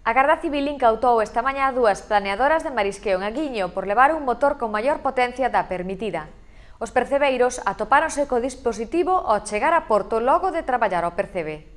A Garda Civil incautou esta mañá dúas planeadoras de marisqueo en Aguiño por levar un motor con maior potencia da permitida. Os percebeiros atopáronse co dispositivo ao chegar a Porto logo de traballar ao percebe.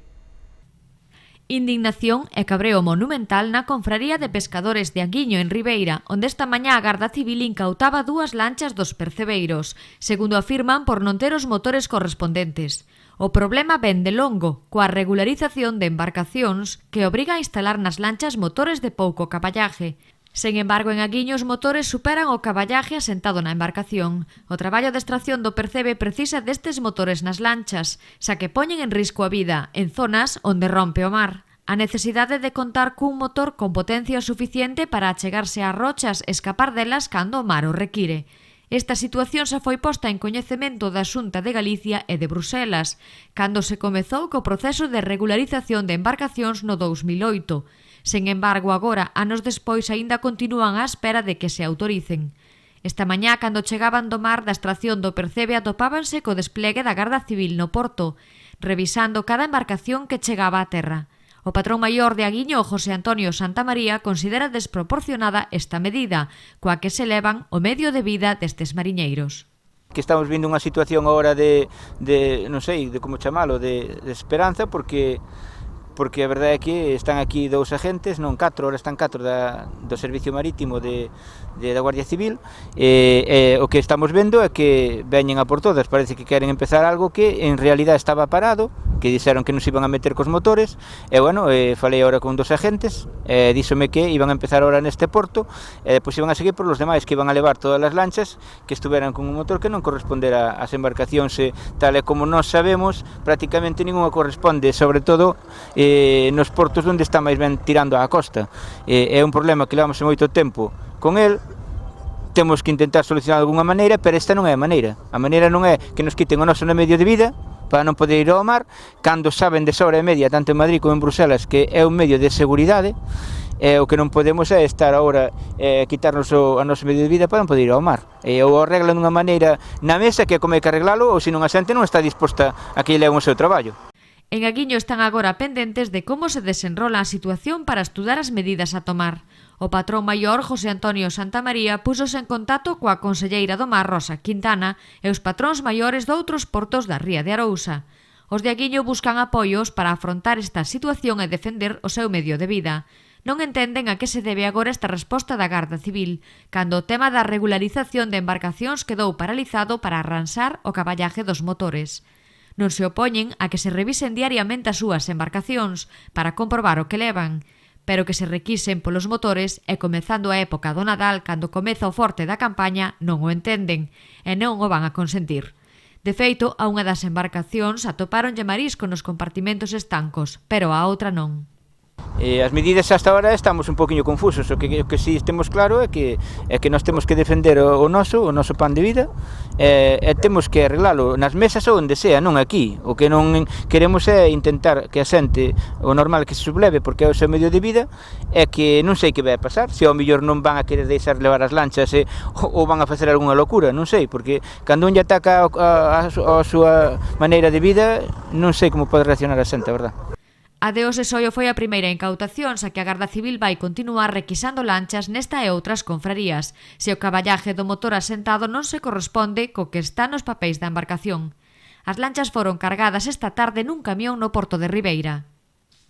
Indignación e cabreo monumental na confraría de pescadores de Aguiño en Ribeira, onde esta mañá a Garda Civil incautaba dúas lanchas dos percebeiros, segundo afirman por non ter os motores correspondentes. O problema ven de longo, coa regularización de embarcacións que obriga a instalar nas lanchas motores de pouco caballaje. Sen embargo, en Aguiño os motores superan o caballaje asentado na embarcación. O traballo de extracción do percebe precisa destes motores nas lanchas, xa que poñen en risco a vida en zonas onde rompe o mar. A necesidade de contar cun motor con potencia suficiente para achegarse ás rochas e escapar delas cando o mar o require. Esta situación xa foi posta en coñecemento da Xunta de Galicia e de Bruselas, cando se comezou co proceso de regularización de embarcacións no 2008. Sen embargo, agora, anos despois, aínda continúan á espera de que se autoricen. Esta mañá, cando chegaban do mar da extracción do percebe, atopábanse co desplegue da Garda Civil no porto, revisando cada embarcación que chegaba á terra. O patrón maior de Aguiño, José Antonio Santamaría, considera desproporcionada esta medida, coa que se levan o medio de vida destes mariñeiros. Que estamos vindo unha situación agora de non sei, de como chamalo, de esperanza, porque a verdade é que están aquí dous agentes, non 4, ahora están 4 do Servicio Marítimo da Guardia Civil, e o que estamos vendo é que veñen a por todas, parece que queren empezar algo que en realidad estaba parado, que dixeron que nos iban a meter cos motores, e bueno, falei agora con dos agentes, díxome que iban a empezar ahora neste porto, e depois iban a seguir por los demais, que iban a levar todas as lanchas que estuveran con un motor que non correspondera ás embarcacións, tal e como nós sabemos, prácticamente ninguna corresponde, sobre todo nos portos onde está máis ben tirando á costa. É un problema que levamos moito tempo con el, temos que intentar solucionar de alguna maneira, pero esta non é a maneira. A maneira non é que nos quiten o noso medio de vida para non poder ir ao mar, cando saben de sobra e media, tanto en Madrid como en Bruselas, que é un medio de seguridade. O que non podemos é estar agora quitarnos a noso medio de vida para non poder ir ao mar. Ou arreglan dunha maneira na mesa, que é como hai que arreglalo, ou senón a xente non está disposta a que lle leven o seu traballo. En Aguiño están agora pendentes de como se desenrola a situación para estudar as medidas a tomar. O patrón maior, José Antonio Santamaría, púxose en contacto coa conselleira do Mar, Rosa Quintana, e os patróns maiores doutros portos da Ría de Arousa. Os de Aguiño buscan apoios para afrontar esta situación e defender o seu medio de vida. Non entenden a que se debe agora esta resposta da Garda Civil, cando o tema da regularización de embarcacións quedou paralizado para arranxar o caballaje dos motores. Non se opoñen a que se revisen diariamente as súas embarcacións para comprobar o que levan, pero que se requisen polos motores e comezando a época do Nadal, cando comeza o forte da campaña, non o entenden e non o van a consentir. De feito, a unha das embarcacións atopáronlle marisco nos compartimentos estancos, pero a outra non. As medidas hasta ahora estamos un poquinho confusos, o que si temos claro é que nós temos que defender o noso pan de vida, e temos que arreglalo nas mesas ou onde sea, non aquí. O que non queremos é intentar que a xente, o normal que se subleve, porque é o seu medio de vida, é que non sei que vai a pasar, se ao mellor non van a querer deixar levar as lanchas ou van a facer algunha locura, non sei, porque cando un lle ataca a súa maneira de vida, non sei como pode reaccionar a xente, a verdad. A de hoxe Soio foi a primeira incautación, xa que a Garda Civil vai continuar requisando lanchas nesta e outras confrarías, se o caballaje do motor asentado non se corresponde co que está nos papéis da embarcación. As lanchas foron cargadas esta tarde nun camión no porto de Ribeira.